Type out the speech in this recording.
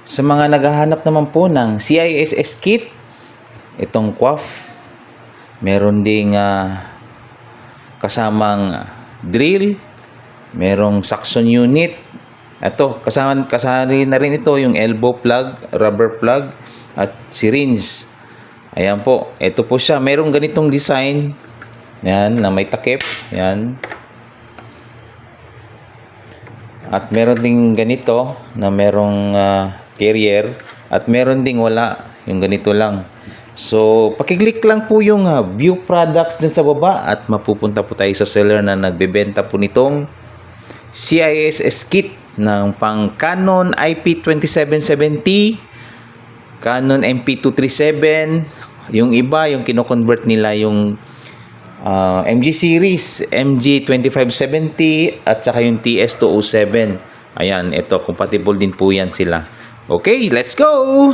Sa mga naghahanap naman po ng CISS kit, itong QAF, meron ding kasamang drill, merong suction unit. Ito, kasali na rin ito yung elbow plug, rubber plug, at syringe. Ayan po, ito po siya. Merong ganitong design. Yan, na may takip. Yan. At meron ding ganito na merong carrier. At meron ding wala. Yung ganito lang. So, pakiclick lang po yung view products dyan sa baba at mapupunta po tayo sa seller na nagbebenta po nitong CISS kit ng pang Canon IP2770, Canon MP237, yung iba, yung kino-convert nila yung MG series, MG2570 at saka yung TS207. Ayan, ito, compatible din po yan sila. Okay, let's go!